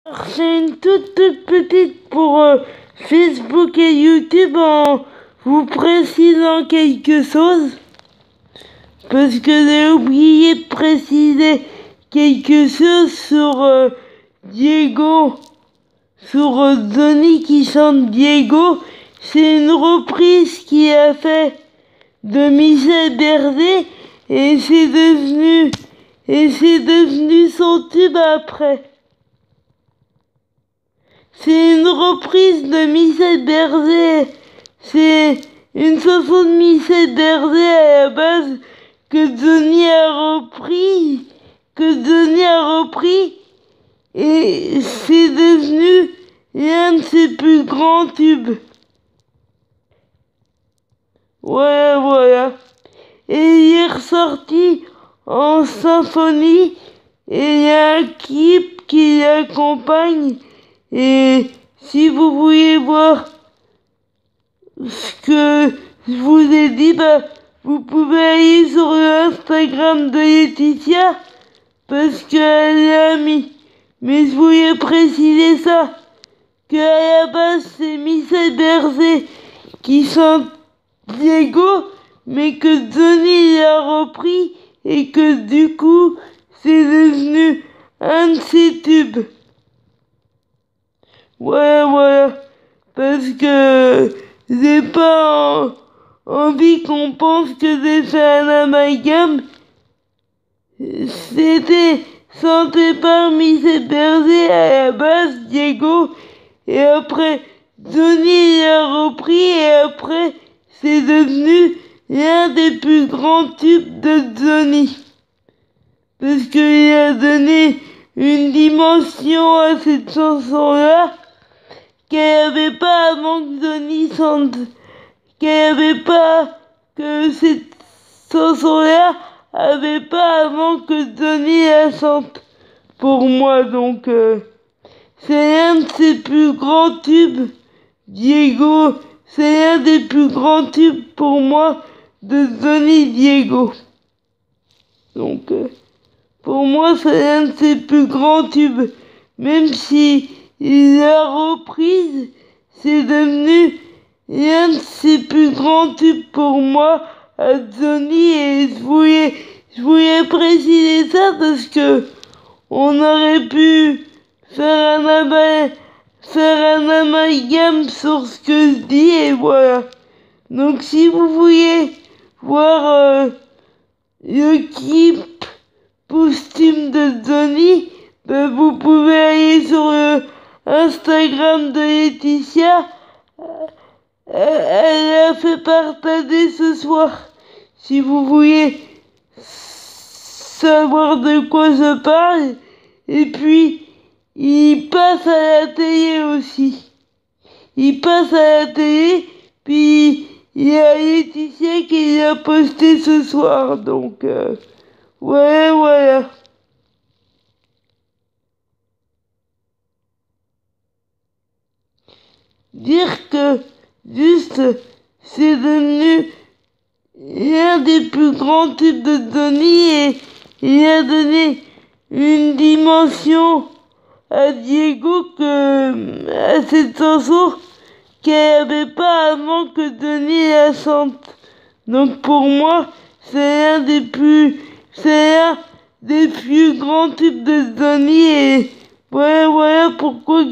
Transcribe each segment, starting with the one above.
Alors, c'est une toute petite pour Facebook et YouTube en vous précisant quelque chose. Parce que j'ai oublié de préciser quelque chose sur Diego, sur Johnny qui chante Diego. C'est une reprise qu'il a fait de Michel Berger et c'est devenu son tube après. C'est une reprise de Michel Berger. C'est une chanson de Michel Berger à la base que Johnny a repris et c'est devenu l'un de ses plus grands tubes. Voilà. Et il est ressorti en symphonie et il y a un clip qui l'accompagne. Et si vous voulez voir ce que je vous ai dit, vous pouvez aller sur l'Instagram de Laetitia parce qu'elle l'a mis. Mais je voulais préciser ça, qu'à la base c'est Michel Berger qui chante Diego, mais que Johnny l'a repris et que du coup c'est devenu un de ses tubes. Voilà, parce que j'ai pas envie qu'on pense que j'ai fait un amalgame. C'était chanté par Michel Berger à la base, Diego, et après Johnny l'a repris et après c'est devenu l'un des plus grands tubes de Johnny. Parce qu'il a donné une dimension à cette chanson-là qu'elle avait pas avant que Johnny chante, que cette chanson-là avait pas avant que Johnny la chante. Pour moi, donc, c'est un de ses plus grands tubes. Diego, c'est un des plus grands tubes pour moi de Johnny Diego. Donc, pour moi, c'est un de ses plus grands tubes. Même si la reprise, c'est devenu l'un de ses plus grands tubes pour moi à Johnny. Et je voulais préciser ça parce que on aurait pu faire un amalgame sur ce que je dis et voilà. Donc si vous vouliez voir le clip posthume de Johnny, vous pouvez aller sur le Instagram de Laetitia. Elle a fait partager ce soir. Si vous voulez savoir de quoi je parle. Et puis, il passe à la télé aussi. Il passe à la télé, puis il y a Laetitia qui l'a posté ce soir. Donc, voilà. Dire que juste c'est devenu l'un des plus grands tubes de Johnny et il a donné une dimension à Diego à cette chanson qu'elle avait pas avant que Johnny la chante. Donc pour moi c'est un des plus grands tubes de Johnny et voilà pourquoi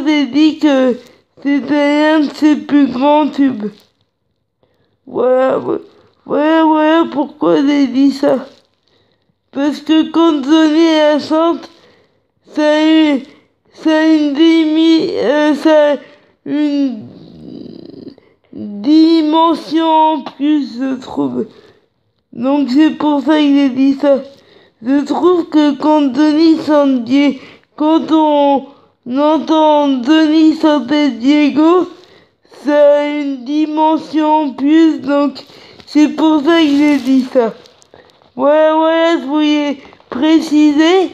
j'ai dit que c'était un de ses plus grands tubes. Voilà pourquoi j'ai dit ça. Parce que quand Johnny la chante, ça a une dimension en plus, je trouve. Donc c'est pour ça que j'ai dit ça. Je trouve que quand on entend Johnny chanter Diego, ça a une dimension en plus, donc c'est pour ça que j'ai dit ça. Voilà, je voulais préciser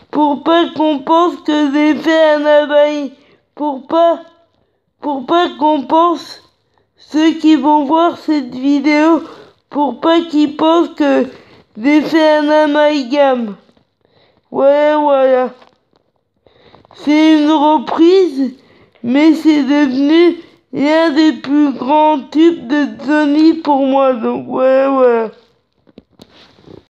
pour pas qu'on pense que j'ai fait un abeille. Pour pas qu'on pense, ceux qui vont voir cette vidéo, pour pas qu'ils pensent que j'ai fait un amalgame. Voilà. c'est une reprise, mais c'est devenu l'un des plus grands tubes de Johnny pour moi. Donc ouais, voilà.